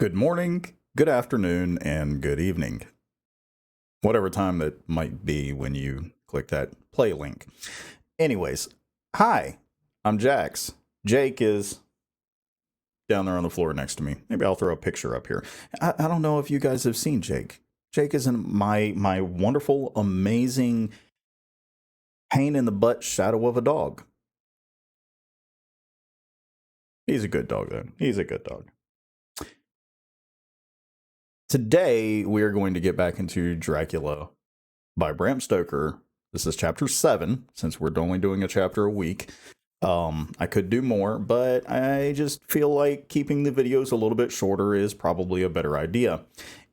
Good morning, good afternoon, and good evening. Whatever time that might be when you click that play link. Anyways, hi, I'm Jax. Jake is down there on the floor next to me. Maybe I'll throw a picture up here. I don't know if you guys have seen Jake. Jake is my wonderful, amazing, pain in the butt shadow of a dog. He's a good dog, though. He's a good dog. Today, we are going to get back into Dracula by Bram Stoker. This is chapter 7, since we're only doing a chapter a week. I could do more, but I just feel like keeping the videos a little bit shorter is probably a better idea.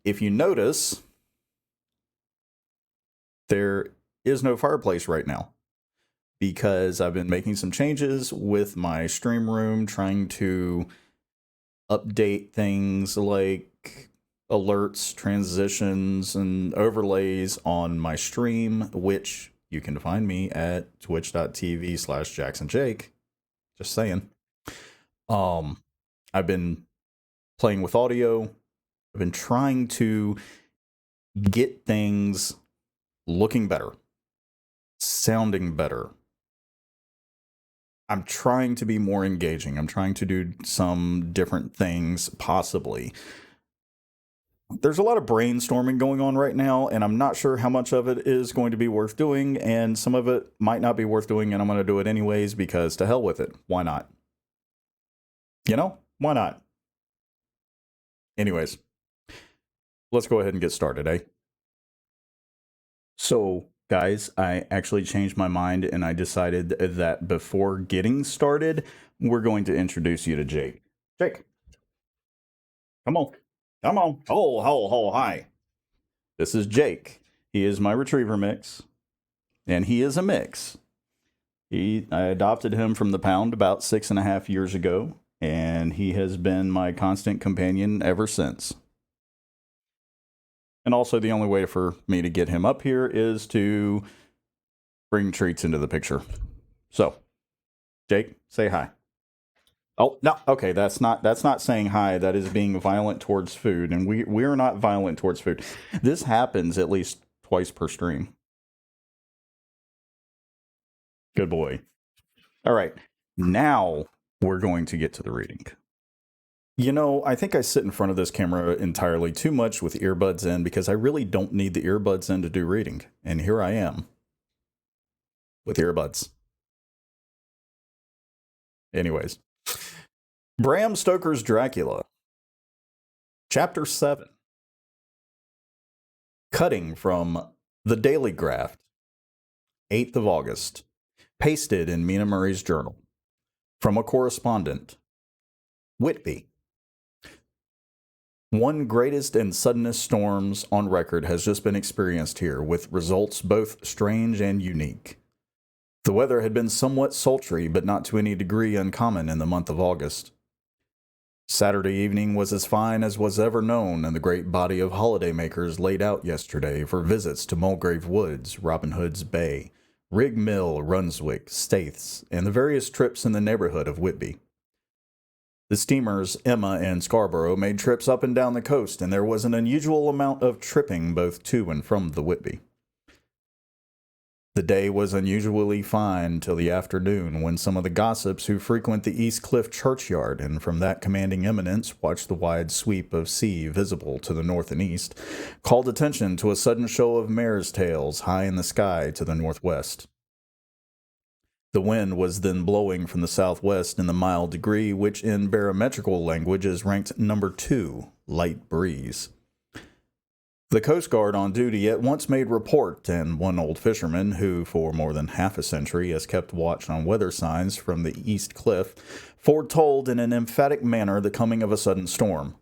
If you notice, there is no fireplace right now because I've been making some changes with my stream room, trying to update things like alerts, transitions, and overlays on my stream, which you can find me at twitch.tv/JacksonJake. Just saying. I've been playing with audio. I've been trying to get things looking better, sounding better. I'm trying to be more engaging. I'm trying to do some different things, possibly. There's a lot of brainstorming going on right now, and I'm not sure how much of it is going to be worth doing, and some of it might not be worth doing, and I'm going to do it anyways because to hell with it. Why not? You know, why not? Anyways, let's go ahead and get started, eh? So, guys, I actually changed my mind, and I decided that before getting started, we're going to introduce you to Jake. Jake, come on. Come on. Hi. This is Jake. He is my retriever mix, and he is a mix. I adopted him from the pound about 6.5 years ago, and he has been my constant companion ever since. And also, the only way for me to get him up here is to bring treats into the picture. So, Jake, say hi. Oh, no. Okay, that's not saying hi. That is being violent towards food, and we're not violent towards food. This happens at least twice per stream. Good boy. All right. Now we're going to get to the reading. You know, I think I sit in front of this camera entirely too much with earbuds in because I really don't need the earbuds in to do reading. And here I am with earbuds. Anyways. Bram Stoker's Dracula. Chapter 7. Cutting from The Daily Graft, 8th of August. Pasted in Mina Murray's journal. From a correspondent. Whitby. One greatest and suddenest storms on record has just been experienced here, with results both strange and unique. The weather had been somewhat sultry, but not to any degree uncommon in the month of August. Saturday evening was as fine as was ever known, and the great body of holidaymakers laid out yesterday for visits to Mulgrave Woods, Robin Hood's Bay, Rig Mill, Runswick, Staithes, and the various trips in the neighborhood of Whitby. The steamers Emma and Scarborough made trips up and down the coast, and there was an unusual amount of tripping both to and from the Whitby. The day was unusually fine till the afternoon, when some of the gossips who frequent the East Cliff churchyard and from that commanding eminence watch the wide sweep of sea visible to the north and east, called attention to a sudden show of mares' tails high in the sky to the northwest. The wind was then blowing from the southwest in the mild degree which in barometrical language is ranked number 2, light breeze. The Coast Guard on duty at once made report, and one old fisherman, who for more than half a century has kept watch on weather signs from the East Cliff, foretold in an emphatic manner the coming of a sudden storm.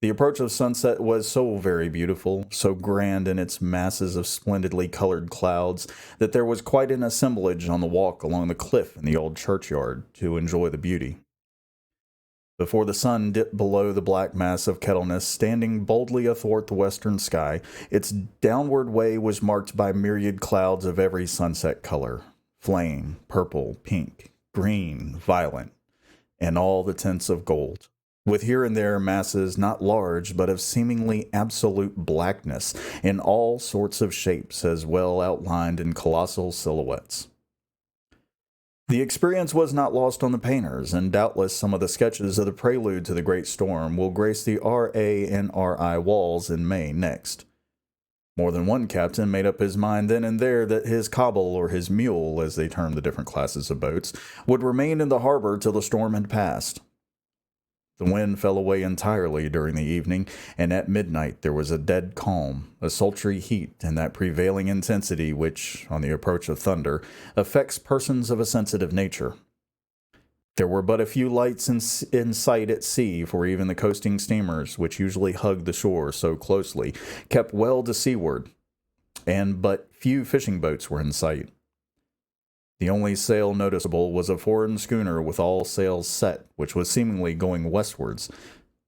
The approach of sunset was so very beautiful, so grand in its masses of splendidly colored clouds, that there was quite an assemblage on the walk along the cliff in the old churchyard to enjoy the beauty. Before the sun dipped below the black mass of Kettleness, standing boldly athwart the western sky, its downward way was marked by myriad clouds of every sunset color, flame, purple, pink, green, violet, and all the tints of gold. with here and there masses not large but of seemingly absolute blackness in all sorts of shapes as well outlined in colossal silhouettes. The experience was not lost on the painters, and doubtless some of the sketches of the prelude to the great storm will grace the RA and RI walls in May next. More than one captain made up his mind then and there that his cobble or his mule, as they termed the different classes of boats, would remain in the harbor till the storm had passed. The wind fell away entirely during the evening, and at midnight there was a dead calm, a sultry heat, and that prevailing intensity which, on the approach of thunder, affects persons of a sensitive nature. There were but a few lights in sight at sea, for even the coasting steamers, which usually hugged the shore so closely, kept well to seaward, and but few fishing boats were in sight. The only sail noticeable was a foreign schooner with all sails set, which was seemingly going westwards.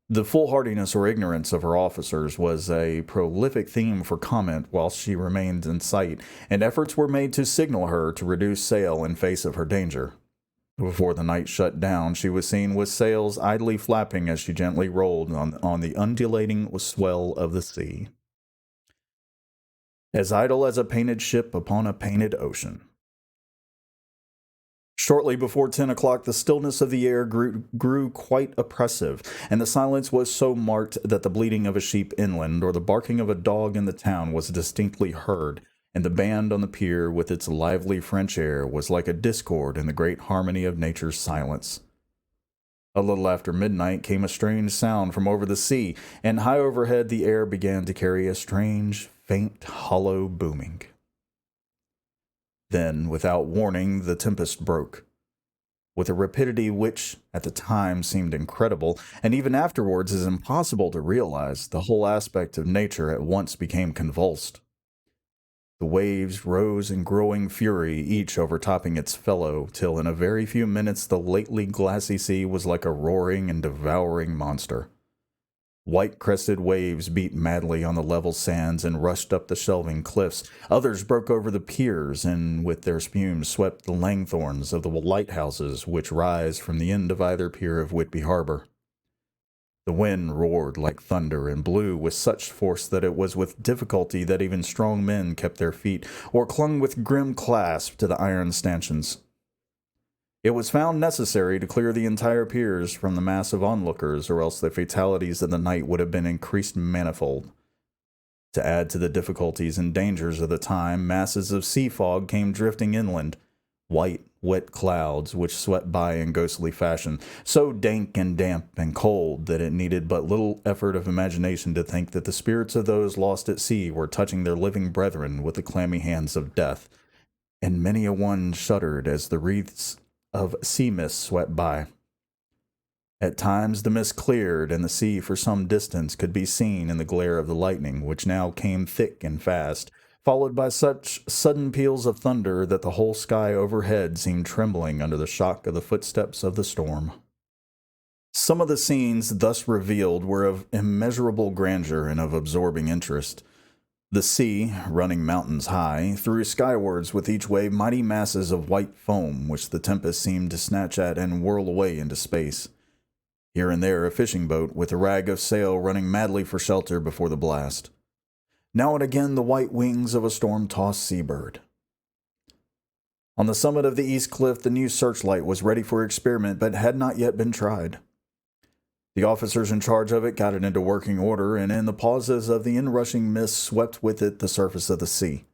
The foolhardiness or ignorance of her officers was a prolific theme for comment whilst she remained in sight, and efforts were made to signal her to reduce sail in face of her danger. Before the night shut down, she was seen with sails idly flapping as she gently rolled on the undulating swell of the sea. As idle as a painted ship upon a painted ocean. Shortly before 10 o'clock, the stillness of the air grew quite oppressive, and the silence was so marked that the bleating of a sheep inland or the barking of a dog in the town was distinctly heard, and the band on the pier with its lively French air was like a discord in the great harmony of nature's silence. A little after midnight came a strange sound from over the sea, and high overhead the air began to carry a strange, faint, hollow booming. Then, without warning, the tempest broke. With a rapidity which, at the time, seemed incredible, and even afterwards is impossible to realize, the whole aspect of nature at once became convulsed. The waves rose in growing fury, each overtopping its fellow, till in a very few minutes the lately glassy sea was like a roaring and devouring monster. White-crested waves beat madly on the level sands and rushed up the shelving cliffs. Others broke over the piers, and with their spumes swept the lanthorns of the lighthouses which rise from the end of either pier of Whitby Harbor. The wind roared like thunder and blew with such force that it was with difficulty that even strong men kept their feet, or clung with grim clasp to the iron stanchions. It was found necessary to clear the entire piers from the mass of onlookers, or else the fatalities of the night would have been increased manifold. To add to the difficulties and dangers of the time, masses of sea fog came drifting inland, white, wet clouds which swept by in ghostly fashion, so dank and damp and cold that it needed but little effort of imagination to think that the spirits of those lost at sea were touching their living brethren with the clammy hands of death, and many a one shuddered as the wreaths of sea mist swept by. At times the mist cleared, and the sea for some distance could be seen in the glare of the lightning, which now came thick and fast, followed by such sudden peals of thunder that the whole sky overhead seemed trembling under the shock of the footsteps of the storm. Some of the scenes thus revealed were of immeasurable grandeur and of absorbing interest. The sea, running mountains high, threw skywards with each wave mighty masses of white foam, which the tempest seemed to snatch at and whirl away into space. Here and there a fishing boat, with a rag of sail running madly for shelter before the blast. Now and again the white wings of a storm-tossed seabird. On the summit of the east cliff the new searchlight was ready for experiment, but had not yet been tried. The officers in charge of it got it into working order, and in the pauses of the inrushing mist swept with it the surface of the sea.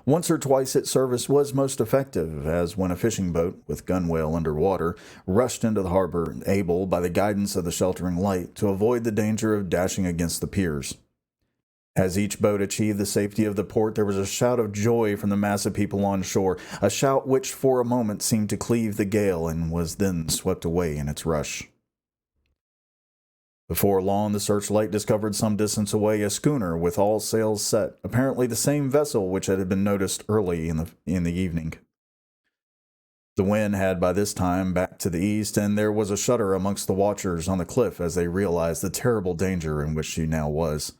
Once or twice its service was most effective, as when a fishing boat, with gunwale under water, rushed into the harbor, able, by the guidance of the sheltering light, to avoid the danger of dashing against the piers. As each boat achieved the safety of the port, there was a shout of joy from the mass of people on shore, a shout which for a moment seemed to cleave the gale and was then swept away in its rush. Before long, the searchlight discovered some distance away a schooner with all sails set, apparently the same vessel which had been noticed early in the evening. The wind had by this time backed to the east, and there was a shudder amongst the watchers on the cliff as they realized the terrible danger in which she now was.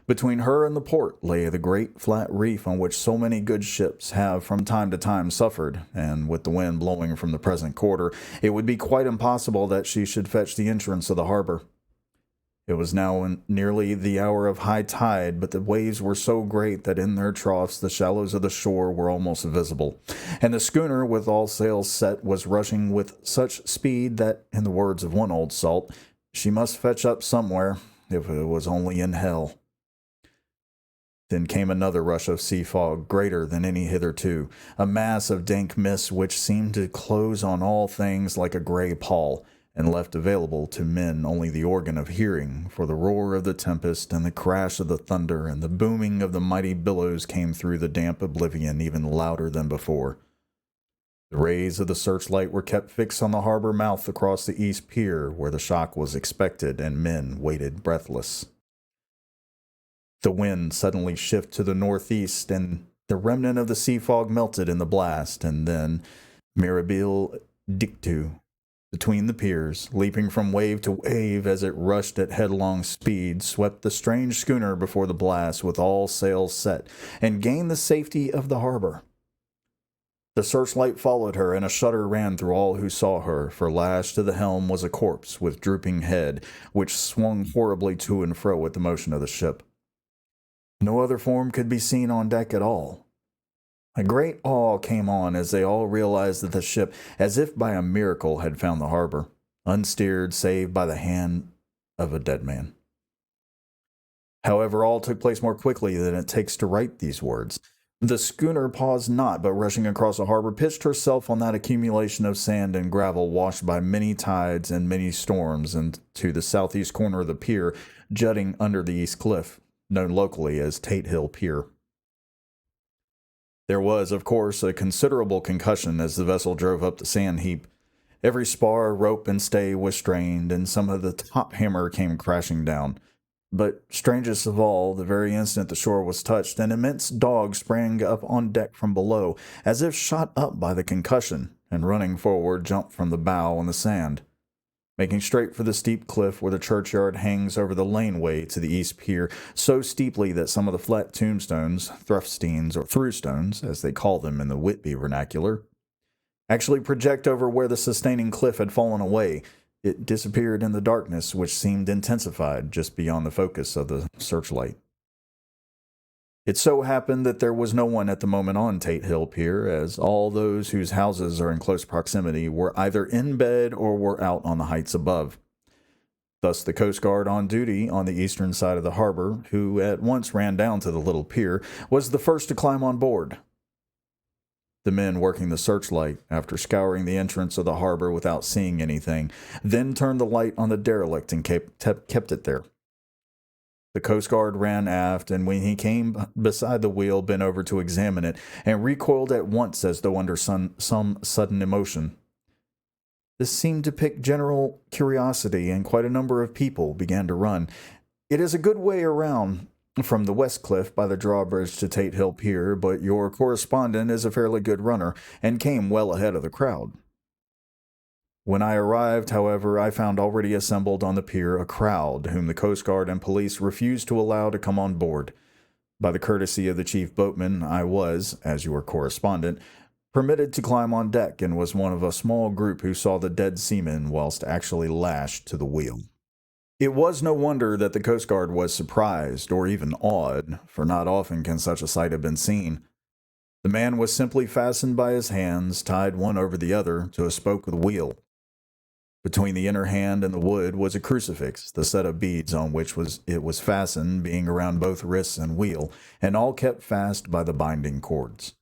Between her and the port lay the great flat reef on which so many good ships have from time to time suffered, and with the wind blowing from the present quarter, it would be quite impossible that she should fetch the entrance of the harbor. It was now nearly the hour of high tide, but the waves were so great that in their troughs the shallows of the shore were almost visible, and the schooner, with all sails set, was rushing with such speed that, in the words of one old salt, she must fetch up somewhere, if it was only in hell. Then came another rush of sea fog, greater than any hitherto, a mass of dank mist which seemed to close on all things like a gray pall, and left available to men only the organ of hearing, for the roar of the tempest and the crash of the thunder and the booming of the mighty billows came through the damp oblivion even louder than before. The rays of the searchlight were kept fixed on the harbor mouth across the east pier, where the shock was expected, and men waited breathless. The wind suddenly shifted to the northeast, and the remnant of the sea fog melted in the blast, and then, mirabile dictu, between the piers, leaping from wave to wave as it rushed at headlong speed, swept the strange schooner before the blast with all sails set, and gained the safety of the harbor. The searchlight followed her, and a shudder ran through all who saw her, for lashed to the helm was a corpse with drooping head, which swung horribly to and fro at the motion of the ship. No other form could be seen on deck at all. A great awe came on as they all realized that the ship, as if by a miracle, had found the harbor, unsteered save by the hand of a dead man. However, all took place more quickly than it takes to write these words. The schooner paused not, but rushing across the harbor, pitched herself on that accumulation of sand and gravel washed by many tides and many storms, and to the southeast corner of the pier, jutting under the east cliff, known locally as Tate Hill Pier. There was, of course, a considerable concussion as the vessel drove up the sand heap. Every spar, rope, and stay was strained, and some of the top hammer came crashing down. But, strangest of all, the very instant the shore was touched, an immense dog sprang up on deck from below, as if shot up by the concussion, and running forward jumped from the bow on the sand. Making straight for the steep cliff where the churchyard hangs over the laneway to the east pier, so steeply that some of the flat tombstones, thrusteins or throughstones, as they call them in the Whitby vernacular, actually project over where the sustaining cliff had fallen away, it disappeared in the darkness which seemed intensified just beyond the focus of the searchlight. It so happened that there was no one at the moment on Tate Hill Pier, as all those whose houses are in close proximity were either in bed or were out on the heights above. Thus the Coast Guard on duty on the eastern side of the harbor, who at once ran down to the little pier, was the first to climb on board. The men working the searchlight, after scouring the entrance of the harbor without seeing anything, then turned the light on the derelict and kept it there. The Coast Guard ran aft, and when he came beside the wheel, bent over to examine it, and recoiled at once as though under some sudden emotion. This seemed to pique general curiosity, and quite a number of people began to run. It is a good way around from the West Cliff by the drawbridge to Tate Hill Pier, but your correspondent is a fairly good runner, and came well ahead of the crowd. When I arrived, however, I found already assembled on the pier a crowd whom the Coast Guard and police refused to allow to come on board. By the courtesy of the chief boatman, I was, as your correspondent, permitted to climb on deck, and was one of a small group who saw the dead seaman whilst actually lashed to the wheel. It was no wonder that the Coast Guard was surprised, or even awed, for not often can such a sight have been seen. The man was simply fastened by his hands, tied one over the other, to a spoke of the wheel. Between the inner hand and the wood was a crucifix, the set of beads on which it was fastened being around both wrists and wheel, and all kept fast by the binding cords.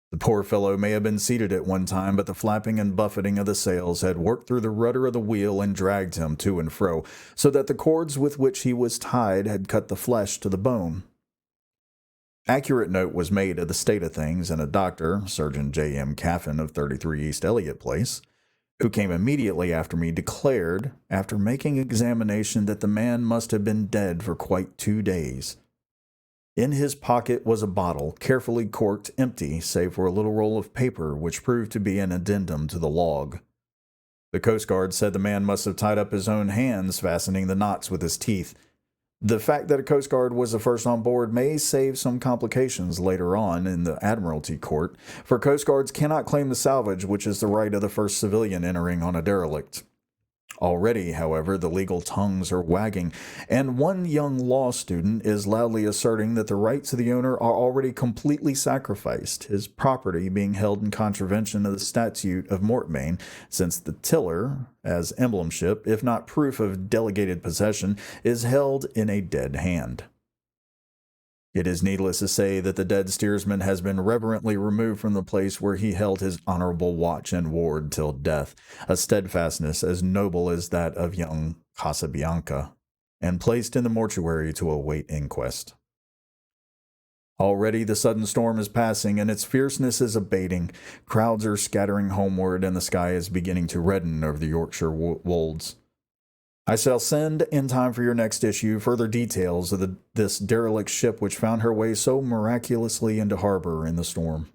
The poor fellow may have been seated at one time, but the flapping and buffeting of the sails had worked through the rudder of the wheel and dragged him to and fro, so that the cords with which he was tied had cut the flesh to the bone. Accurate note was made of the state of things, and a doctor, Surgeon J.M. Caffin of 33 East Elliott Place, who came immediately after me, declared, after making examination, that the man must have been dead for quite 2 days. In his pocket was a bottle, carefully corked, empty, save for a little roll of paper, which proved to be an addendum to the log. The Coast Guard said the man must have tied up his own hands, fastening the knots with his teeth. The fact that a Coast Guard was the first on board may save some complications later on in the Admiralty Court, for Coast Guards cannot claim the salvage, which is the right of the first civilian entering on a derelict. Already, however, the legal tongues are wagging, and one young law student is loudly asserting that the rights of the owner are already completely sacrificed, his property being held in contravention of the statute of mortmain, since the tiller, as emblemship, if not proof of delegated possession, is held in a dead hand. It is needless to say that the dead steersman has been reverently removed from the place where he held his honorable watch and ward till death, a steadfastness as noble as that of young Casabianca, and placed in the mortuary to await inquest. Already the sudden storm is passing, and its fierceness is abating. Crowds are scattering homeward, and the sky is beginning to redden over the Yorkshire wolds. I shall send, in time for your next issue, further details of this derelict ship which found her way so miraculously into harbor in the storm.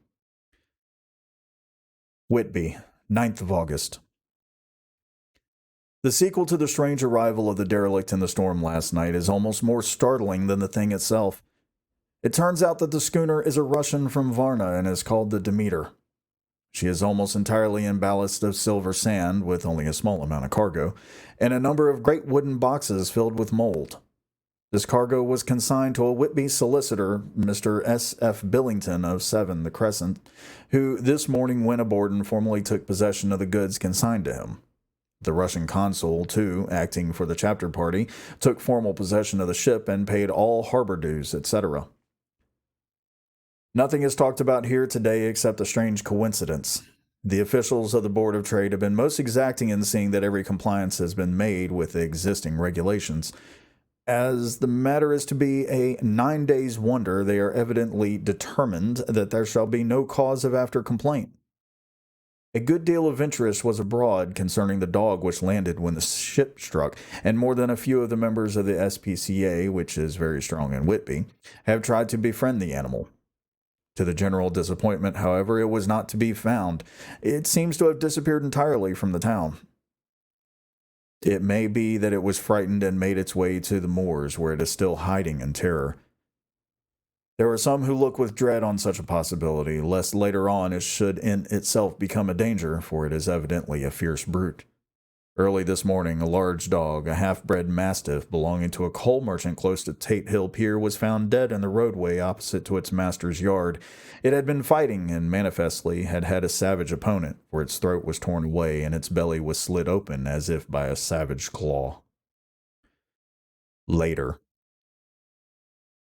Whitby, 9th of August. The sequel to the strange arrival of the derelict in the storm last night is almost more startling than the thing itself. It turns out that the schooner is a Russian from Varna and is called the Demeter. She is almost entirely in ballast of silver sand, with only a small amount of cargo, and a number of great wooden boxes filled with mold. This cargo was consigned to a Whitby solicitor, Mr. S. F. Billington of 7 the Crescent, who this morning went aboard and formally took possession of the goods consigned to him. The Russian consul, too, acting for the chapter party, took formal possession of the ship and paid all harbor dues, etc. Nothing is talked about here today except a strange coincidence. The officials of the Board of Trade have been most exacting in seeing that every compliance has been made with the existing regulations. As the matter is to be a 9 days' wonder, they are evidently determined that there shall be no cause of after complaint. A good deal of interest was abroad concerning the dog which landed when the ship struck, and more than a few of the members of the SPCA, which is very strong in Whitby, have tried to befriend the animal. To the general disappointment, however, it was not to be found. It seems to have disappeared entirely from the town. It may be that it was frightened and made its way to the moors, where it is still hiding in terror. There are some who look with dread on such a possibility, lest later on it should in itself become a danger, for it is evidently a fierce brute. Early this morning, a large dog, a half-bred mastiff belonging to a coal merchant close to Tate Hill Pier, was found dead in the roadway opposite to its master's yard. It had been fighting and manifestly had had a savage opponent, for its throat was torn away and its belly was slit open as if by a savage claw. Later.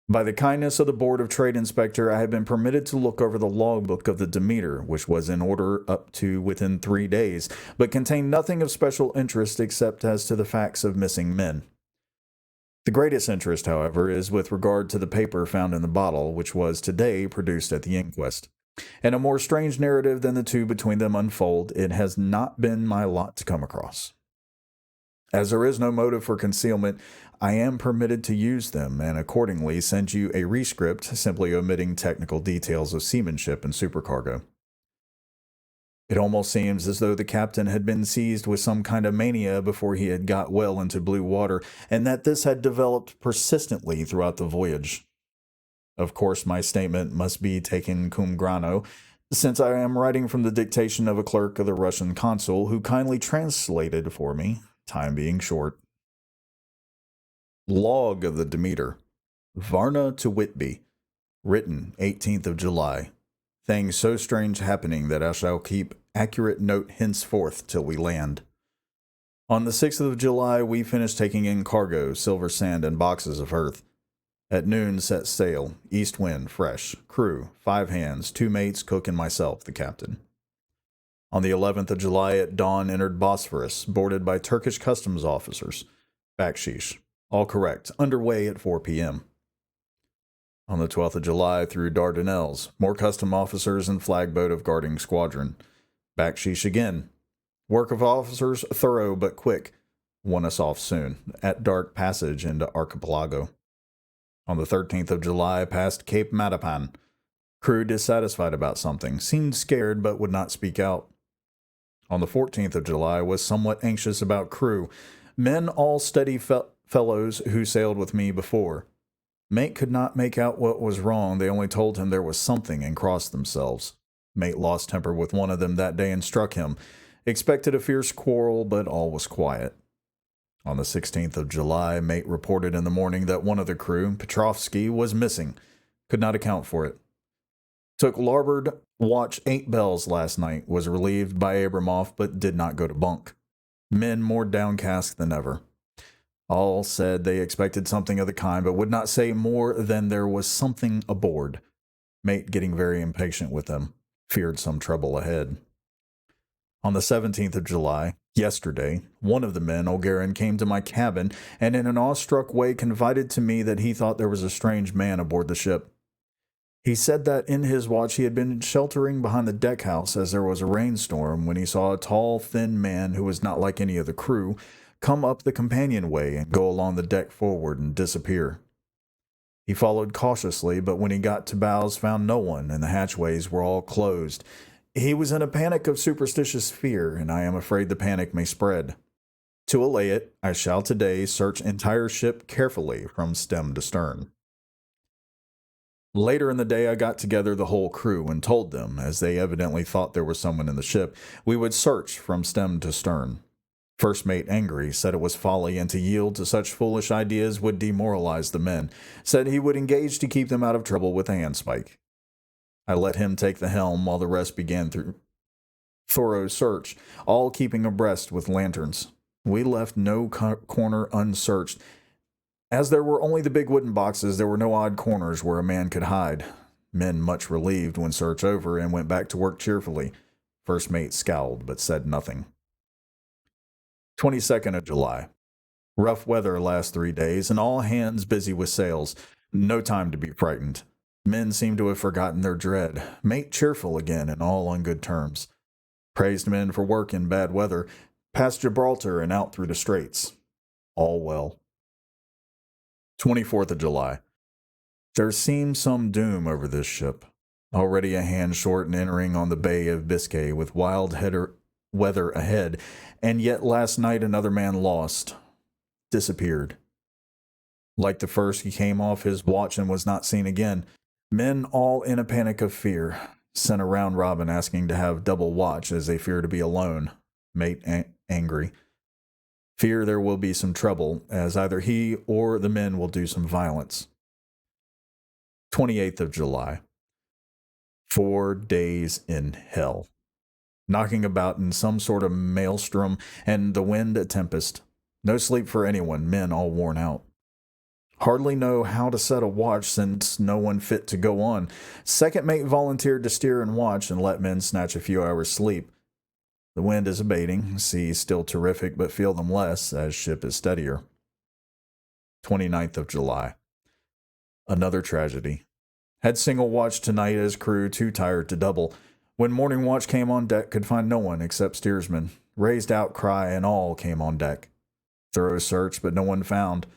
By the kindness of the Board of Trade Inspector, I have been permitted to look over the logbook of the Demeter, which was in order up to within 3 days, but contained nothing of special interest except as to the facts of missing men. The greatest interest, however, is with regard to the paper found in the bottle, which was today produced at the inquest. And a more strange narrative than the two between them unfold, it has not been my lot to come across. As there is no motive for concealment, I am permitted to use them, and accordingly send you a rescript simply omitting technical details of seamanship and supercargo. It almost seems as though the captain had been seized with some kind of mania before he had got well into blue water, and that this had developed persistently throughout the voyage. Of course, my statement must be taken cum grano, since I am writing from the dictation of a clerk of the Russian consul who kindly translated for me, time being short. Log of the Demeter. Varna to Whitby. Written 18th of July. Things so strange happening that I shall keep accurate note henceforth till we land. On the 6th of July we finished taking in cargo, silver sand, and boxes of earth. At noon set sail, east wind, fresh, crew, 5 hands, 2 mates, cook, and myself, the captain. On the 11th of July at dawn entered Bosphorus, boarded by Turkish customs officers. Bakshish. All correct. Underway at 4 p.m. On the 12th of July through Dardanelles, more custom officers and flagboat of guarding squadron. Bakshish again. Work of officers thorough but quick. Won us off soon. At dark passage into Archipelago. On the 13th of July past Cape Matapan. Crew dissatisfied about something. Seemed scared but would not speak out. On the 14th of July was somewhat anxious about crew. Men all steady fellows who sailed with me before. Mate could not make out what was wrong. They only told him there was something and crossed themselves. Mate lost temper with one of them that day and struck him. Expected a fierce quarrel, but all was quiet. On the 16th of July, Mate reported in the morning that one of the crew, Petrovsky, was missing. Could not account for it. Took larboard watch 8 bells last night. Was relieved by Abramoff, but did not go to bunk. Men more downcast than ever. All said they expected something of the kind, but would not say more than there was something aboard. Mate getting very impatient with them. Feared some trouble ahead. On the 17th of July, yesterday, one of the men, Olgarin, came to my cabin and in an awestruck way confided to me that he thought there was a strange man aboard the ship. He said that in his watch he had been sheltering behind the deck house as there was a rainstorm when he saw a tall, thin man who was not like any of the crew come up the companionway and go along the deck forward and disappear. He followed cautiously, but when he got to bows found no one and the hatchways were all closed. He was in a panic of superstitious fear, and I am afraid the panic may spread. To allay it, I shall today search entire ship carefully from stem to stern. Later in the day, I got together the whole crew and told them, as they evidently thought there was someone in the ship, we would search from stem to stern. First mate, angry, said it was folly and to yield to such foolish ideas would demoralize the men, said he would engage to keep them out of trouble with a handspike. I let him take the helm while the rest began through thorough search, all keeping abreast with lanterns. We left no corner unsearched. As there were only the big wooden boxes, there were no odd corners where a man could hide. Men much relieved when search over and went back to work cheerfully. First mate scowled but said nothing. 22nd of July. Rough weather last 3 days and all hands busy with sails. No time to be frightened. Men seem to have forgotten their dread. Mate cheerful again and all on good terms. Praised men for work in bad weather. Past Gibraltar and out through the Straits. All well. 24th of July. There seems some doom over this ship. Already a hand short and entering on the Bay of Biscay with wild weather ahead, and yet last night another man lost. Disappeared. Like the first, he came off his watch and was not seen again. Men all in a panic of fear. Sent a round robin asking to have double watch as they fear to be alone. Mate angry. Fear there will be some trouble, as either he or the men will do some violence. 28th of July. 4 days in hell. Knocking about in some sort of maelstrom, and the wind a tempest. No sleep for anyone, men all worn out. Hardly know how to set a watch since no one fit to go on. Second mate volunteered to steer and watch and let men snatch a few hours' sleep. The wind is abating, sea still terrific, but feel them less as ship is steadier. 29th of July. Another tragedy. Had single watch tonight as crew too tired to double. When morning watch came on deck, could find no one except steersman. Raised outcry and all came on deck. Thorough search, but no one found.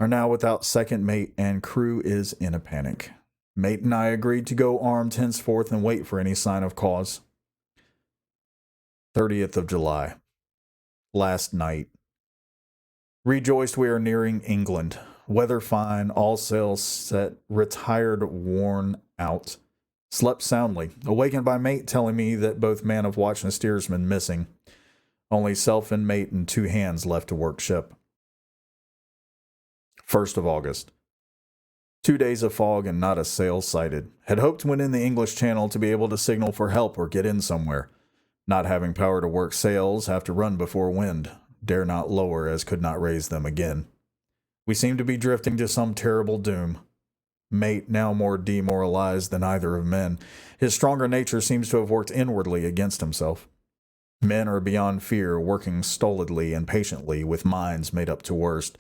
Are now without second mate and crew is in a panic. Mate and I agreed to go armed henceforth and wait for any sign of cause. 30th of July. Last night. Rejoiced we are nearing England. Weather fine, all sails set, retired, worn out. Slept soundly, awakened by mate telling me that both man of watch and steersman missing. Only self and mate and 2 hands left to work ship. 1st of August. 2 days of fog and not a sail sighted. Had hoped when in the English Channel to be able to signal for help or get in somewhere. Not having power to work sails, have to run before wind. Dare not lower as could not raise them again. We seem to be drifting to some terrible doom. Mate now more demoralized than either of men. His stronger nature seems to have worked inwardly against himself. Men are beyond fear, working stolidly and patiently with minds made up to worst.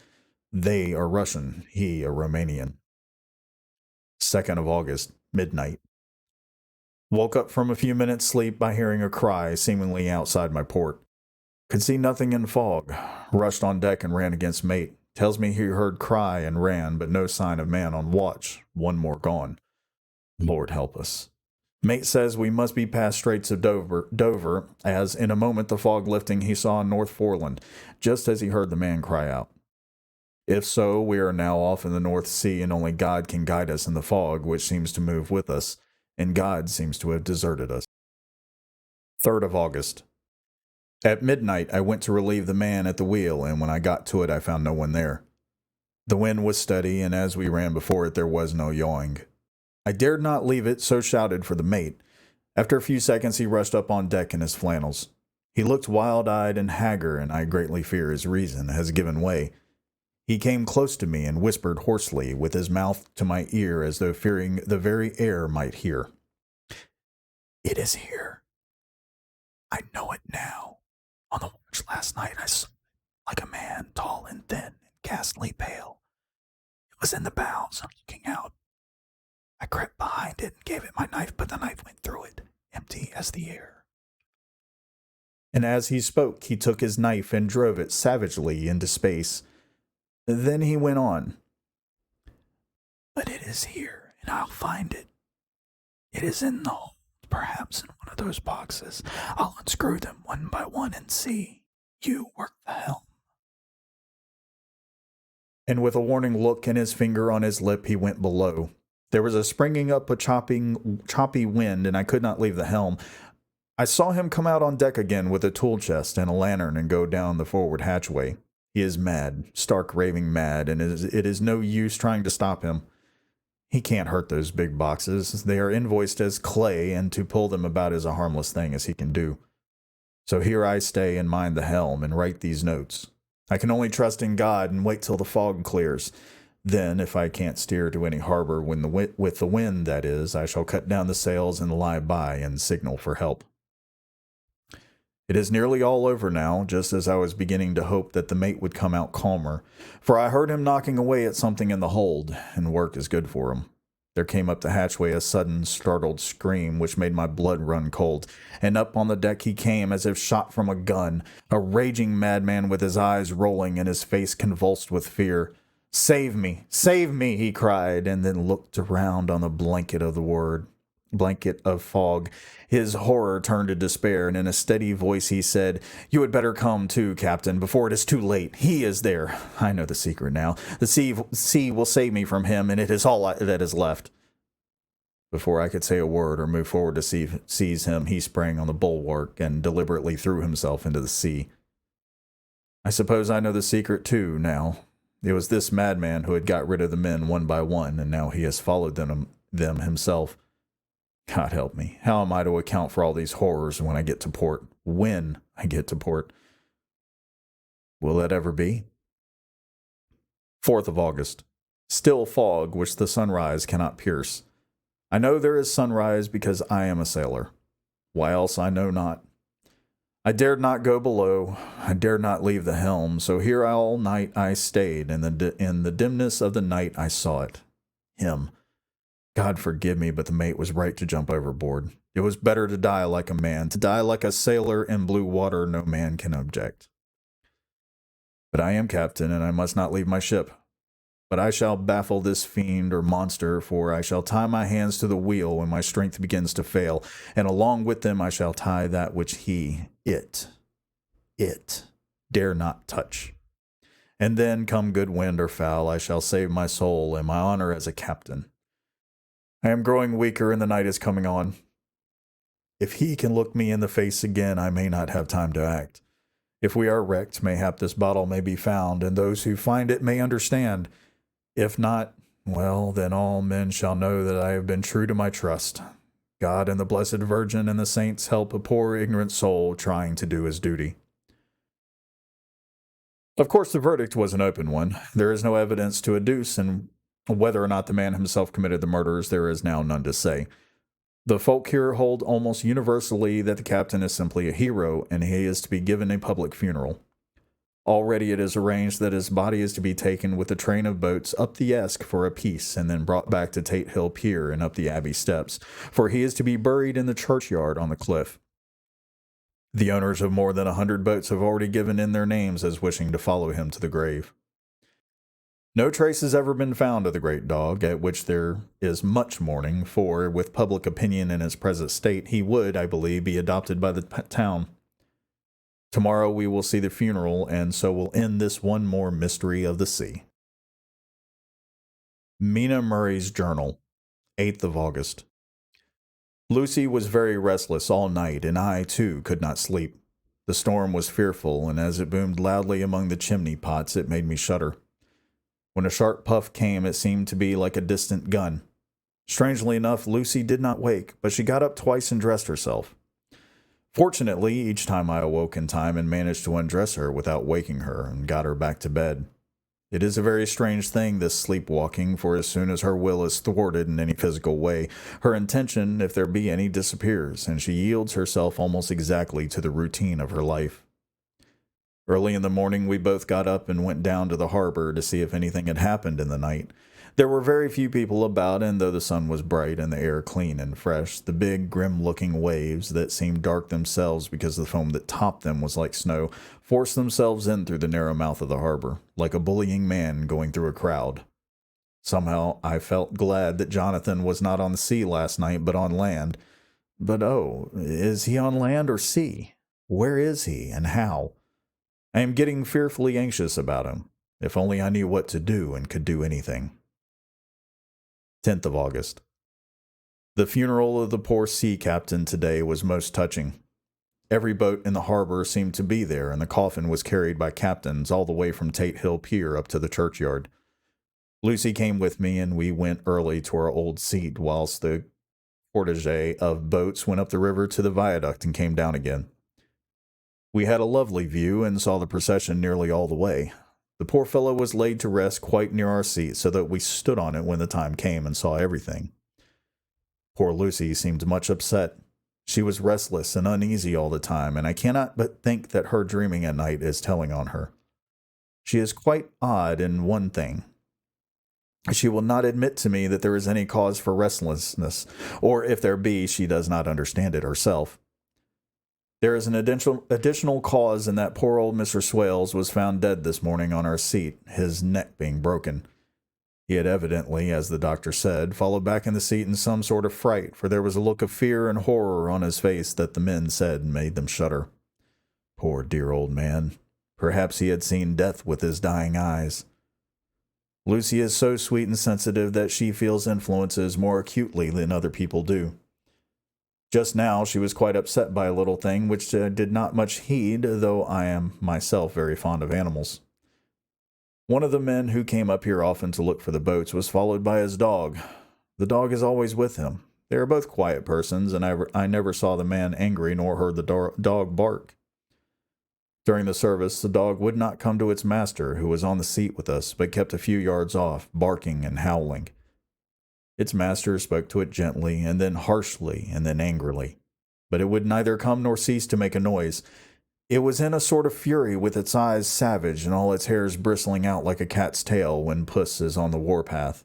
They are Russian, he a Romanian. 2nd of August, midnight. Woke up from a few minutes' sleep by hearing a cry seemingly outside my port. Could see nothing in fog. Rushed on deck and ran against mate. Tells me he heard cry and ran, but no sign of man on watch. One more gone. Lord help us. Mate says we must be past Straits of Dover, as in a moment the fog lifting he saw North Foreland, just as he heard the man cry out. If so, we are now off in the North Sea, and only God can guide us in the fog, which seems to move with us, and God seems to have deserted us. 3rd of August. At midnight, I went to relieve the man at the wheel, and when I got to it, I found no one there. The wind was steady, and as we ran before it, there was no yawing. I dared not leave it, so shouted for the mate. After a few seconds, he rushed up on deck in his flannels. He looked wild-eyed and haggard, and I greatly fear his reason has given way. He came close to me and whispered hoarsely, with his mouth to my ear as though fearing the very air might hear. "It is here. I know it now. On the watch last night I saw it, like a man, tall and thin and ghastly pale. It was in the bows and looking out. I crept behind it and gave it my knife, but the knife went through it, empty as the air." And as he spoke, he took his knife and drove it savagely into space. Then he went on. "But it is here, and I'll find it. It is in the hold, perhaps in one of those boxes. I'll unscrew them one by one and see. You work the helm." And with a warning look and his finger on his lip, he went below. There was a springing up a choppy wind, and I could not leave the helm. I saw him come out on deck again with a tool chest and a lantern and go down the forward hatchway. He is mad, stark raving mad, and it is no use trying to stop him. He can't hurt those big boxes. They are invoiced as clay, and to pull them about is a harmless thing as he can do. So here I stay and mind the helm and write these notes. I can only trust in God and wait till the fog clears. Then, if I can't steer to any harbor with the wind, that is, I shall cut down the sails and lie by and signal for help. It is nearly all over now, just as I was beginning to hope that the mate would come out calmer, for I heard him knocking away at something in the hold, and work is good for him. There came up the hatchway a sudden, startled scream, which made my blood run cold, and up on the deck he came as if shot from a gun, a raging madman with his eyes rolling and his face convulsed with fear. Save me, he cried, and then looked around on the blanket of fog. His horror turned to despair, and in a steady voice he said, "You had better come too, Captain, before it is too late. He is there. I know the secret now. The sea will save me from him, and it is all that is left." Before I could say a word or move forward to seize him, he sprang on the bulwark and deliberately threw himself into the sea. I suppose I know the secret too now. It was this madman who had got rid of the men one by one, and now he has followed them himself. God help me. How am I to account for all these horrors when I get to port? When I get to port? Will that ever be? 4th of August. Still fog, which the sunrise cannot pierce. I know there is sunrise because I am a sailor. Why else I know not. I dared not go below. I dared not leave the helm, so here all night I stayed. In the dimness of the night I saw it. Him. God forgive me, but the mate was right to jump overboard. It was better to die like a man. To die like a sailor in blue water, no man can object. But I am captain, and I must not leave my ship. But I shall baffle this fiend or monster, for I shall tie my hands to the wheel when my strength begins to fail, and along with them I shall tie that which it dare not touch. And then, come good wind or foul, I shall save my soul and my honor as a captain. I am growing weaker, and the night is coming on. If he can look me in the face again, I may not have time to act. If we are wrecked, mayhap this bottle may be found, and those who find it may understand. If not, well, then all men shall know that I have been true to my trust. God and the Blessed Virgin and the saints help a poor ignorant soul trying to do his duty. Of course, the verdict was an open one. There is no evidence to adduce, and whether or not the man himself committed the murders, there is now none to say. The folk here hold almost universally that the captain is simply a hero, and he is to be given a public funeral. Already it is arranged that his body is to be taken with a train of boats up the Esk for a piece, and then brought back to Tate Hill Pier and up the Abbey steps, for he is to be buried in the churchyard on the cliff. The owners of more than 100 boats have already given in their names as wishing to follow him to the grave. No trace has ever been found of the great dog, at which there is much mourning, for, with public opinion in its present state, he would, I believe, be adopted by the town. Tomorrow we will see the funeral, and so will end this one more mystery of the sea. Mina Murray's Journal, 8th of August. Lucy was very restless all night, and I, too, could not sleep. The storm was fearful, and as it boomed loudly among the chimney pots, it made me shudder. When a sharp puff came, it seemed to be like a distant gun. Strangely enough, Lucy did not wake, but she got up twice and dressed herself. Fortunately, each time I awoke in time and managed to undress her without waking her and got her back to bed. It is a very strange thing, this sleepwalking, for as soon as her will is thwarted in any physical way, her intention, if there be any, disappears, and she yields herself almost exactly to the routine of her life. Early in the morning, we both got up and went down to the harbor to see if anything had happened in the night. There were very few people about, and though the sun was bright and the air clean and fresh, the big, grim-looking waves that seemed dark themselves because the foam that topped them was like snow forced themselves in through the narrow mouth of the harbor, like a bullying man going through a crowd. Somehow I felt glad that Jonathan was not on the sea last night, but on land. But oh, is he on land or sea? Where is he, and how? I am getting fearfully anxious about him. If only I knew what to do and could do anything. 10th of August. The funeral of the poor sea captain today was most touching. Every boat in the harbor seemed to be there, and the coffin was carried by captains all the way from Tate Hill Pier up to the churchyard. Lucy came with me, and we went early to our old seat, whilst the cortege of boats went up the river to the viaduct and came down again. We had a lovely view and saw the procession nearly all the way. The poor fellow was laid to rest quite near our seat, so that we stood on it when the time came and saw everything. Poor Lucy seemed much upset. She was restless and uneasy all the time, and I cannot but think that her dreaming at night is telling on her. She is quite odd in one thing. She will not admit to me that there is any cause for restlessness, or if there be, she does not understand it herself. There is an additional cause in that poor old Mr. Swales was found dead this morning on our seat, his neck being broken. He had evidently, as the doctor said, followed back in the seat in some sort of fright, for there was a look of fear and horror on his face that the men said made them shudder. Poor dear old man. Perhaps he had seen death with his dying eyes. Lucy is so sweet and sensitive that she feels influences more acutely than other people do. Just now she was quite upset by a little thing which did not much heed, though I am myself very fond of animals. One of the men who came up here often to look for the boats was followed by his dog. The dog is always with him. They are both quiet persons, and I never saw the man angry nor heard the dog bark. During the service, the dog would not come to its master, who was on the seat with us, but kept a few yards off, barking and howling. Its master spoke to it gently, and then harshly, and then angrily. But it would neither come nor cease to make a noise. It was in a sort of fury, with its eyes savage and all its hairs bristling out like a cat's tail when puss is on the warpath.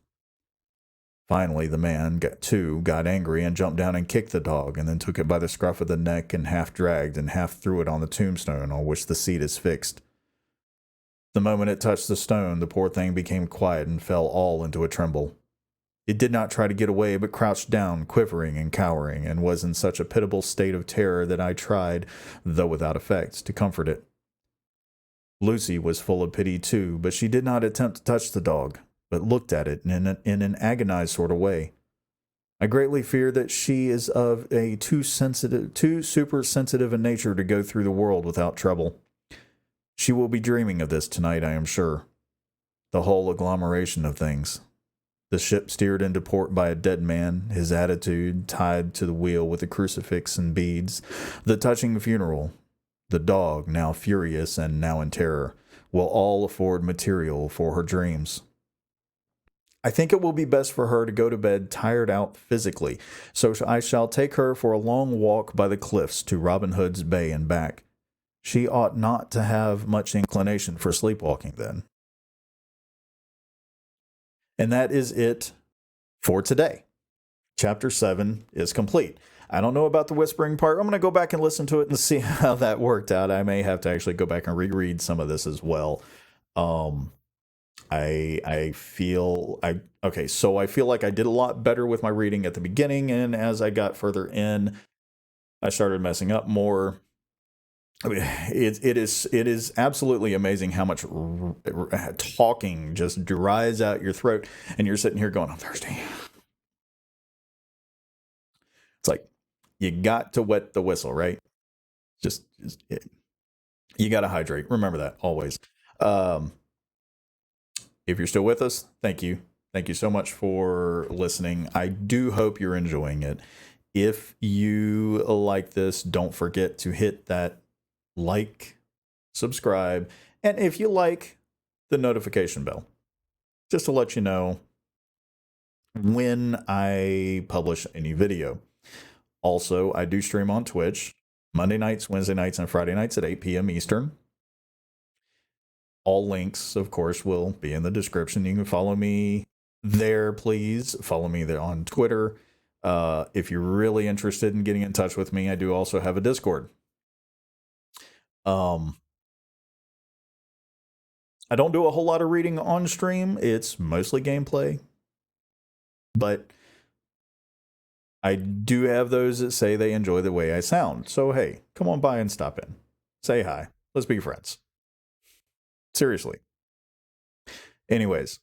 Finally, the man, got angry and jumped down and kicked the dog, and then took it by the scruff of the neck and half dragged and half threw it on the tombstone on which the seat is fixed. The moment it touched the stone, the poor thing became quiet and fell all into a tremble. It did not try to get away, but crouched down, quivering and cowering, and was in such a pitiable state of terror that I tried, though without effect, to comfort it. Lucy was full of pity too, but she did not attempt to touch the dog, but looked at it in an agonized sort of way. I greatly fear that she is of a too supersensitive a nature to go through the world without trouble. She will be dreaming of this tonight, I am sure. The whole agglomeration of things. The ship steered into port by a dead man, his attitude tied to the wheel with a crucifix and beads, the touching funeral, the dog, now furious and now in terror, will all afford material for her dreams. I think it will be best for her to go to bed tired out physically, so I shall take her for a long walk by the cliffs to Robin Hood's Bay and back. She ought not to have much inclination for sleepwalking then. And that is it for today. Chapter 7 is complete. I don't know about the whispering part. I'm going to go back and listen to it and see how that worked out. I may have to actually go back and reread some of this as well. I feel I okay, so I feel like I did a lot better with my reading at the beginning, and as I got further in, I started messing up more. I mean, it is absolutely amazing how much talking just dries out your throat, and you're sitting here going, "I'm thirsty." It's like you got to wet the whistle, right? Just you got to hydrate. Remember that always. Um, if you're still with us, thank you. Thank you so much for listening. I do hope you're enjoying it. If you like this, don't forget to hit that like, subscribe, and if you like, the notification bell, just to let you know when I publish a new video. Also, I do stream on Twitch Monday nights, Wednesday nights, and Friday nights at 8 p.m. Eastern. All links, of course, will be in the description. You can follow me there, please. Follow me there on Twitter. If you're really interested in getting in touch with me, I do also have a Discord. Um, I don't do a whole lot of reading on stream. It's mostly gameplay. But I do have those that say they enjoy the way I sound. So, hey, come on by and stop in. Say hi. Let's be friends. Seriously. Anyways,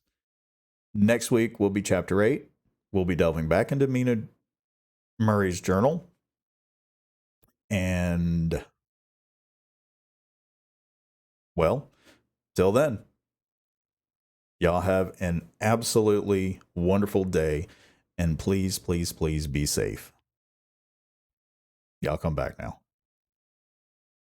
next week will be chapter 8. We'll be delving back into Mina Murray's journal. And, well, till then, y'all have an absolutely wonderful day. And please, please, please be safe. Y'all come back now.